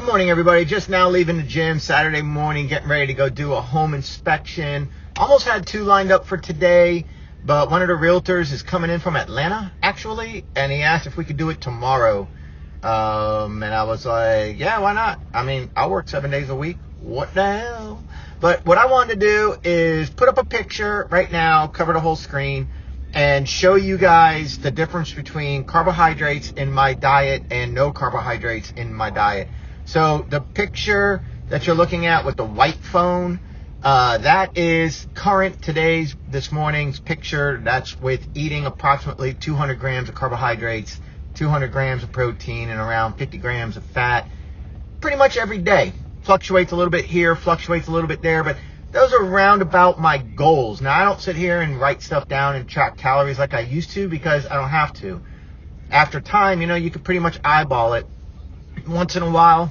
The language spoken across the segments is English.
Good morning, everybody. Just now leaving the gym Saturday morning, getting ready to go do a home inspection. Almost had two lined up for today, but one of the realtors is coming in from Atlanta, actually, and he asked if we could do it tomorrow. And I was like, yeah, why not? I mean, I work 7 days a week. What the hell? But what I wanted to do is put up a picture right now, cover the whole screen, and show you guys the difference between carbohydrates in my diet and no carbohydrates in my diet. So the picture that you're looking at with the white phone, that is this morning's picture. That's with eating approximately 200 grams of carbohydrates, 200 grams of protein, and around 50 grams of fat pretty much every day. Fluctuates a little bit here, fluctuates a little bit there, but those are round about my goals. Now, I don't sit here and write stuff down and track calories like I used to because I don't have to. After time, you can pretty much eyeball it. Once in a while,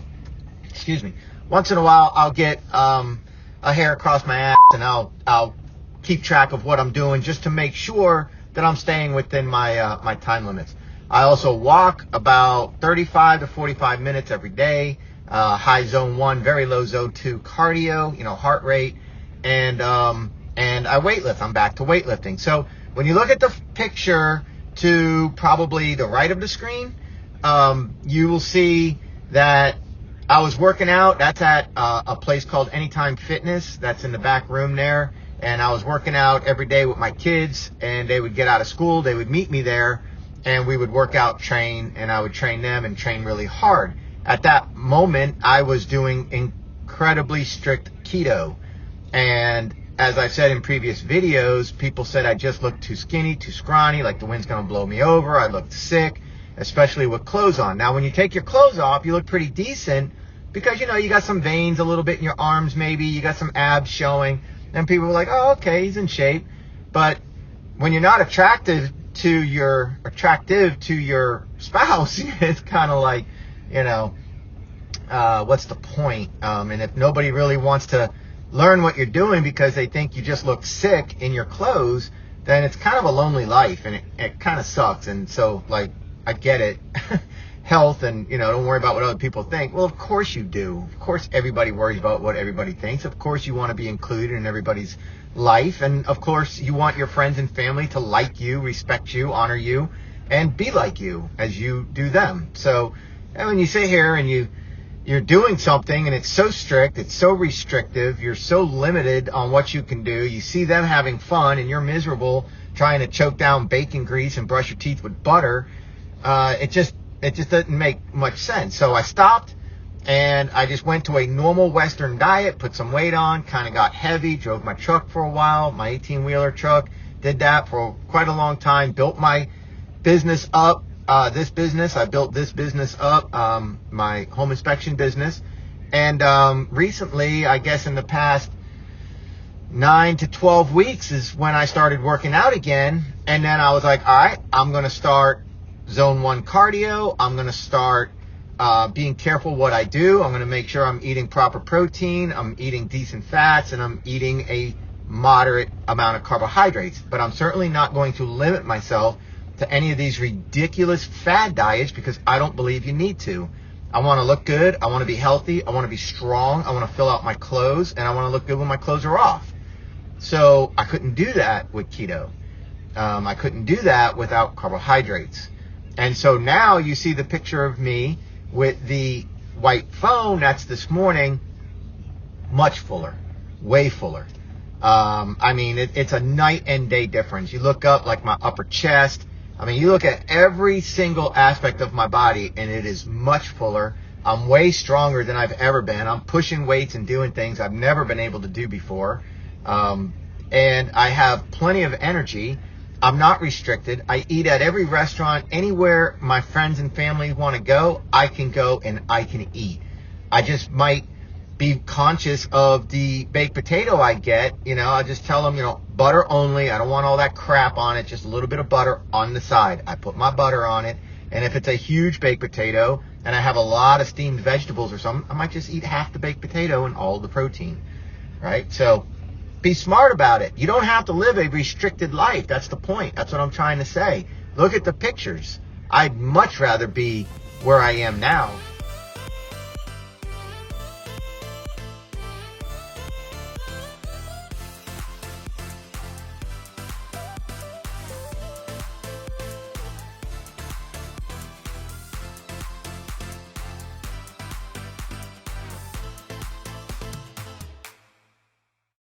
I'll get a hair across my ass, and I'll keep track of what I'm doing just to make sure that I'm staying within my time limits. I also walk about 35 to 45 minutes every day. High zone 1, very low zone 2 cardio, heart rate, and I weightlift. I'm back to weightlifting. So when you look at the picture to probably the right of the screen, you will see that I was working out. That's at a place called Anytime Fitness. That's in the back room there. And I was working out every day with my kids, and they would get out of school. They would meet me there, and we would work out, train, and I would train them and train really hard. At that moment, I was doing incredibly strict keto. And as I've said in previous videos, people said I just looked too skinny, too scrawny, like the wind's going to blow me over. I looked sick, especially with clothes on. Now, when you take your clothes off, you look pretty decent because, you got some veins a little bit in your arms maybe. You got some abs showing. And people were like, oh, okay, he's in shape. But when you're not attractive to your spouse, it's kind of like, what's the point? And if nobody really wants to learn what you're doing because they think you just look sick in your clothes, then it's kind of a lonely life, and it kind of sucks. And so, I get it. Health and, don't worry about what other people think. Well, of course you do. Of course everybody worries about what everybody thinks. Of course you want to be included in everybody's life. And, of course, you want your friends and family to like you, respect you, honor you, and be like you as you do them. So, and when you sit here and you're doing something and it's so strict, it's so restrictive, you're so limited on what you can do, you see them having fun and you're miserable trying to choke down bacon grease and brush your teeth with butter, it just doesn't make much sense. So I stopped and I just went to a normal Western diet, put some weight on, kind of got heavy, drove my truck for a while, my 18-wheeler truck, did that for quite a long time, built my business up. I built this business up, my home inspection business. And recently, I guess in the past 9 to 12 weeks is when I started working out again. And then I was like, all right, I'm going to start zone 1 cardio. I'm going to start being careful what I do. I'm going to make sure I'm eating proper protein. I'm eating decent fats, and I'm eating a moderate amount of carbohydrates. But I'm certainly not going to limit myself to any of these ridiculous fad diets because I don't believe you need to. I want to look good. I want to be healthy. I want to be strong. I want to fill out my clothes, and I want to look good when my clothes are off. So I couldn't do that with keto. I couldn't do that without carbohydrates. And so now you see the picture of me with the white phone. That's this morning. Much fuller, way fuller. It's a night and day difference. You look up like my upper chest. You look at every single aspect of my body, and it is much fuller. I'm way stronger than I've ever been. I'm pushing weights and doing things I've never been able to do before. And I have plenty of energy. I'm not restricted. I eat at every restaurant. Anywhere my friends and family want to go, I can go and I can eat. I just might be conscious of the baked potato I get. I just tell them, butter only. I don't want all that crap on it. Just a little bit of butter on the side. I put my butter on it. And if it's a huge baked potato and I have a lot of steamed vegetables or something, I might just eat half the baked potato and all the protein, right? So be smart about it. You don't have to live a restricted life. That's the point. That's what I'm trying to say. Look at the pictures. I'd much rather be where I am now